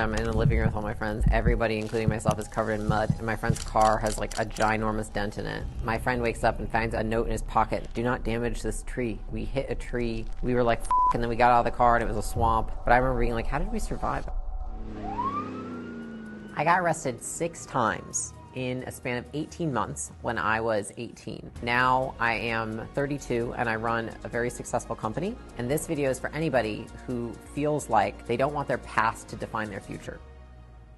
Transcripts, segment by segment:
I'm in the living room with all my friends. Everybody, including myself, is covered in mud, and my friend's car has like a ginormous dent in it. My friend wakes up and finds a note in his pocket. Do not damage this tree. We hit a tree. We were like, and then we got out of the car and it was a swamp. But I remember being like, how did we survive? I got arrested 6 times in a span of 18 months when I was 18. Now I am 32 and I run a very successful company. And this video is for anybody who feels like they don't want their past to define their future.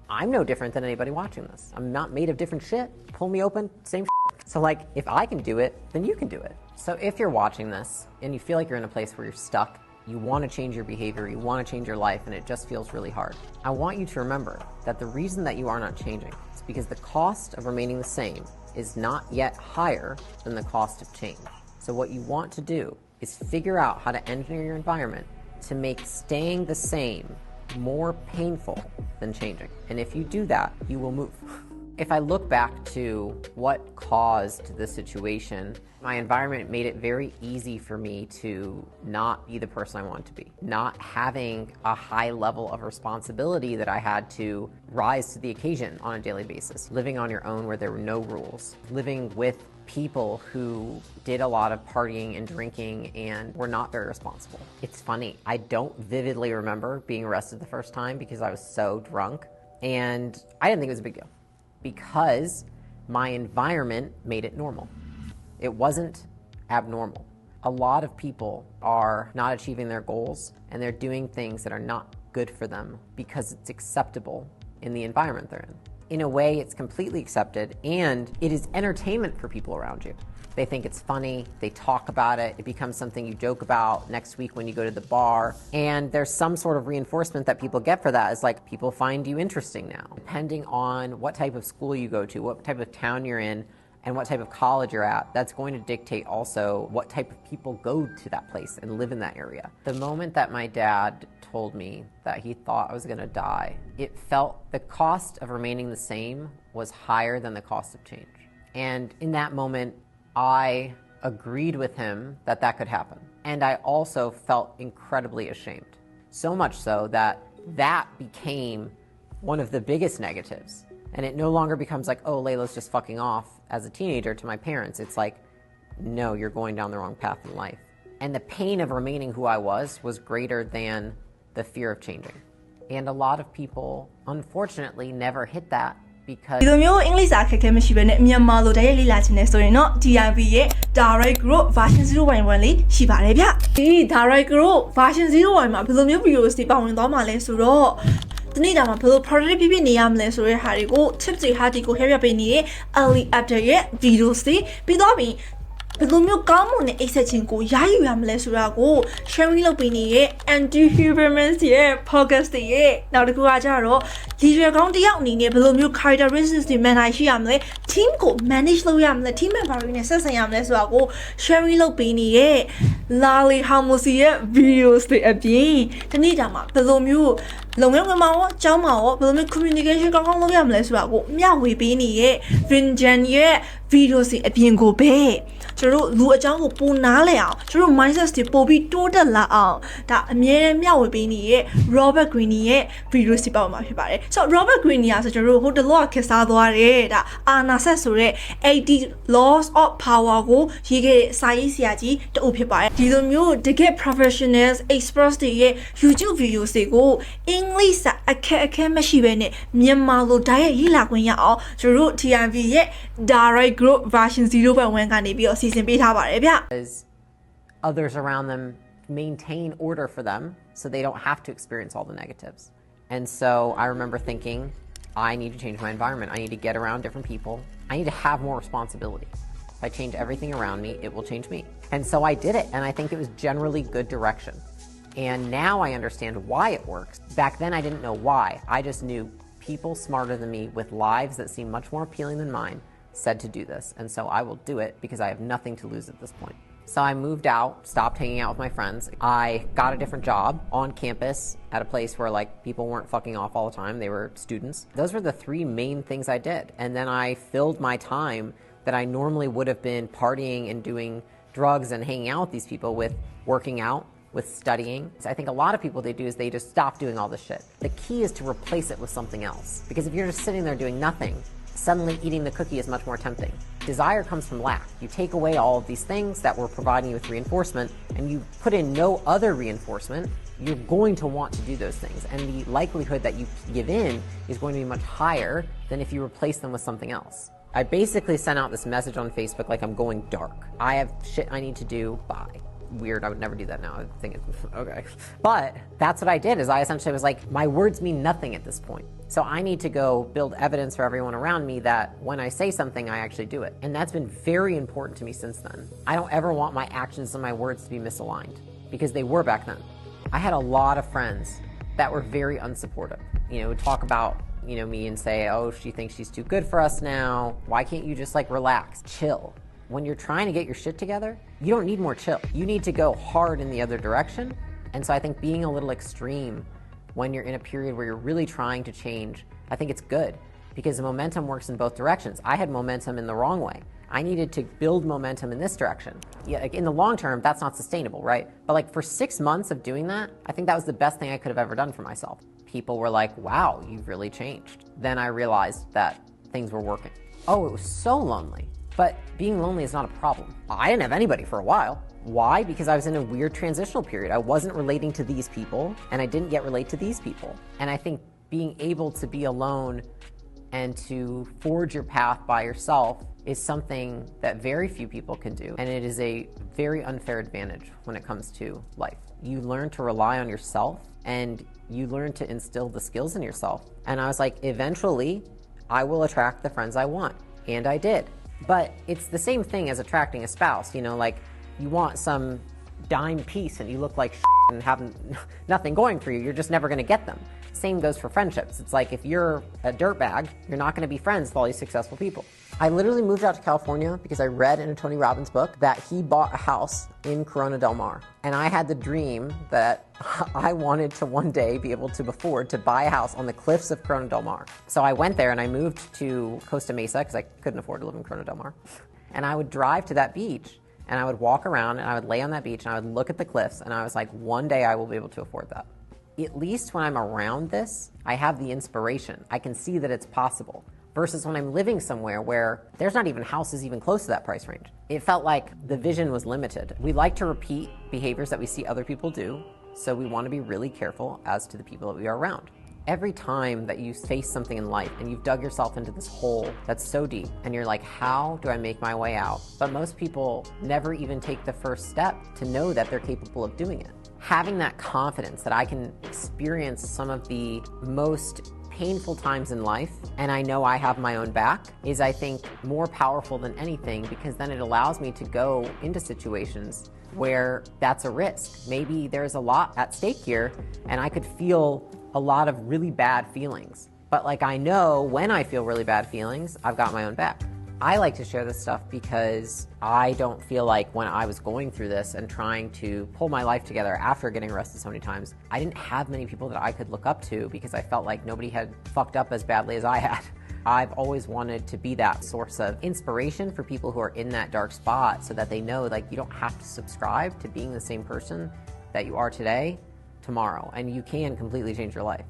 I'm no different than anybody watching this. I'm not made of different shit. Pull me open, same shit. So like, if I can do it, then you can do it. So if you're watching this and you feel like you're in a place where you're stuck, you want to change your behavior, you want to change your life, and it just feels really hard, I want you to remember that the reason that you are not changing is because the cost of remaining the same is not yet higher than the cost of change. So what you want to do is figure out how to engineer your environment to make staying the same more painful than changing. And if you do that, you will move. If I look back to what caused the situation, my environment made it very easy for me to not be the person I wanted to be. Not having a high level of responsibility that I had to rise to the occasion on a daily basis. Living on your own where there were no rules. Living with people who did a lot of partying and drinking and were not very responsible. It's funny, I don't vividly remember being arrested the first time because I was so drunk, and I didn't think it was a big deal because my environment made it normal. It wasn't abnormal. A lot of people are not achieving their goals and they're doing things that are not good for them because it's acceptable in the environment they're in. In a way, it's completely accepted and it is entertainment for people around you. They think it's funny, they talk about it, it becomes something you joke about next week when you go to the bar, and there's some sort of reinforcement that people get for that. It's like people find you interesting now. Depending on what type of school you go to, what type of town you're in, and what type of college you're at, that's going to dictate also what type of people go to that place and live in that area. The moment that my dad told me that he thought I was gonna die, it felt the cost of remaining the same was higher than the cost of change. And in that moment, I agreed with him that that could happen. And I also felt incredibly ashamed. So much so that that became one of the biggest negatives. And it no longer becomes like, oh, Leila's just fucking off as a teenager to my parents. It's like, no, you're going down the wrong path in life. And the pain of remaining who I was greater than the fear of changing. And a lot of people, unfortunately, never hit that because... ဒီလိုမျိုးအင်္ဂလိပ်စာခက်ခဲမရှိဘဲနဲ့မြန်မာလိုတိုက်ရိုက်လေ့လာချင်နေဆိုရင်တော့ DIB ရဲ့ Direct Group version 0.1 လေးရှိပါတယ်ဗျ။ဒီ Direct Group version 0.1 မှာဘယ်လိုမျိုး videos တွေပါဝင်သွားမှာလဲဆိုတော့ဒီနေ့ဒါမှဘယ်လို product ပြပြနေရမလဲဆိုတဲ့ဟာတွေကို tips တွေဟာဒီကို help ပေးနေတဲ့ early update ရဲ့ videos တွေပြီးတော့ပြီးဘယ်လိုမျိုးကောင်းမွန်တဲ့ exit ချင်းကိုရယူရမလဲဆိုတာကို sharing လုပ်ပေးနေတဲ့ anti-humans ရဲ့ podcast တွေရဲ့နောက်တစ်ခုကကြတော့ leader ကောင်းတစ်ယောက်အနေနဲ့ဘယ်လိုမျိုး characteristics တွေ manage ရှိရမလဲ team ကို manage လုပ်ရမလဲ team member တွေနဲ့ဆက်ဆံရမလဲဆိုတာကို sharing လုပ်ပေးနေတဲ့ Leila Hormozi ရဲ့ videos တွေအပြင်ဒီနေ့ဒါမှဘယ်လိုမျိုးလုပ်ငန်းခွင်မှာရောအကြောင်းမှာရောဘယ်လိုမျိုး communication ကောင်းကောင်းလုပ်ရမလဲဆိုတာကိုမျှဝေပေးနေတဲ့ Vinjan ရဲ့ videos တွေအပြင်ကိုပဲကျွန်တော်တို့လူအကြောင်းကိုပုံနားလည်အောင်ကျွန်တော်တို့ mindset တွေပို့ပြီးတိုးတက်လာအောင်ဒါအမြဲတမ်းမျှဝေပေးနေတဲ့ Robert Greene ရဲ့ videos တွေပေါ့မှာဖြစ်ပါတယ်ဆိုတော့ Robert Greene ကဆိုကျွန်တော်တို့ဟိုတလောကခေတ်စားသွားတယ်ဒါအာနာဆက်ဆိုတဲ့ 80 laws of power ကိုရေးခဲ့တဲ့စာရေးဆရာကြီးတအုပ်ဖြစ်ပါတယ်ဒီလိုမျိုးတကယ် professionals experts တွေရဲ့ YouTube videos တွေကိုအင်္ဂလိပ်စာအခက်မရှိဘဲနဲ့မြန်မာလိုတိုက်ရိုက်ရေးလာခွင့်ရအောင်ကျွန်တော်တို့ TIV ရဲ့ Direct Group version 0.1 ကနေပြီးတော့စီစဉ်ပေးထားပါတယ်ဗျ Others around them maintain order for them so they don't have to experience all the negatives. And so I remember thinking, I need to change my environment. I need to get around different people. I need to have more responsibility. If I change everything around me, it will change me. And so I did it, and I think it was generally good direction. And now I understand why it works. Back then I didn't know why. I just knew people smarter than me with lives that seem much more appealing than mine said to do this. And so I will do it because I have nothing to lose at this point. So I moved out, stopped hanging out with my friends. I got a different job on campus at a place where like people weren't fucking off all the time. They were students. Those were the 3 main things I did. And then I filled my time that I normally would have been partying and doing drugs and hanging out with these people with working out, with studying. So I think a lot of people, they do is they just stop doing all this shit. The key is to replace it with something else. Because if you're just sitting there doing nothing, suddenly eating the cookie is much more tempting. Desire comes from lack. You take away all of these things that were providing you with reinforcement and you put in no other reinforcement, you're going to want to do those things. And the likelihood that you give in is going to be much higher than if you replace them with something else. I basically sent out this message on Facebook like I'm going dark. I have shit I need to do, bye. Weird, I would never do that now. I think it's okay. But that's what I did, is I essentially was like, my words mean nothing at this point. So I need to go build evidence for everyone around me that when I say something, I actually do it. And that's been very important to me since then. I don't ever want my actions and my words to be misaligned, because they were back then. I had a lot of friends that were very unsupportive. Would talk about, me and say, oh, she thinks she's too good for us now. Why can't you just relax, chill? When you're trying to get your shit together, you don't need more chill. You need to go hard in the other direction. And so I think being a little extreme when you're in a period where you're really trying to change, I think it's good, because the momentum works in both directions. I had momentum in the wrong way. I needed to build momentum in this direction. Yeah, in the long term, that's not sustainable, right? But for 6 months of doing that, I think that was the best thing I could have ever done for myself. People were like, wow, you've really changed. Then I realized that things were working. Oh, it was so lonely. But being lonely is not a problem. I didn't have anybody for a while. Why? Because I was in a weird transitional period. I wasn't relating to these people, and I didn't yet relate to these people. And I think being able to be alone and to forge your path by yourself is something that very few people can do. And it is a very unfair advantage when it comes to life. You learn to rely on yourself, and you learn to instill the skills in yourself. And I was like, eventually, I will attract the friends I want. And I did. But it's the same thing as attracting a spouse. You want some dime piece and you look like shit and have nothing going for you. You're just never going to get them. Same goes for friendships. It's like if you're a dirtbag, you're not going to be friends with all these successful people. I literally moved out to California because I read in a Tony Robbins book that he bought a house in Corona del Mar. And I had the dream that I wanted to one day be able to afford to buy a house on the cliffs of Corona del Mar. So I went there and I moved to Costa Mesa because I couldn't afford to live in Corona del Mar. And I would drive to that beach and I would walk around and I would lay on that beach and I would look at the cliffs and I was like, one day I will be able to afford that. At least when I'm around this, I have the inspiration. I can see that it's possible. Versus when I'm living somewhere where there's not even houses even close to that price range. It felt like the vision was limited. We like to repeat behaviors that we see other people do, so we want to be really careful as to the people that we are around. Every time that you face something in life and you've dug yourself into this hole that's so deep and you're like, how do I make my way out? But most people never even take the first step to know that they're capable of doing it. Having that confidence that I can experience some of the most painful times in life, and I know I have my own back, is I think more powerful than anything, because then it allows me to go into situations where that's a risk. Maybe there's a lot at stake here and I could feel a lot of really bad feelings. But I know when I feel really bad feelings, I've got my own back. I like to share this stuff because I don't feel like when I was going through this and trying to pull my life together after getting arrested so many times, I didn't have many people that I could look up to because I felt like nobody had fucked up as badly as I had. I've always wanted to be that source of inspiration for people who are in that dark spot so that they know you don't have to subscribe to being the same person that you are today tomorrow, and you can completely change your life.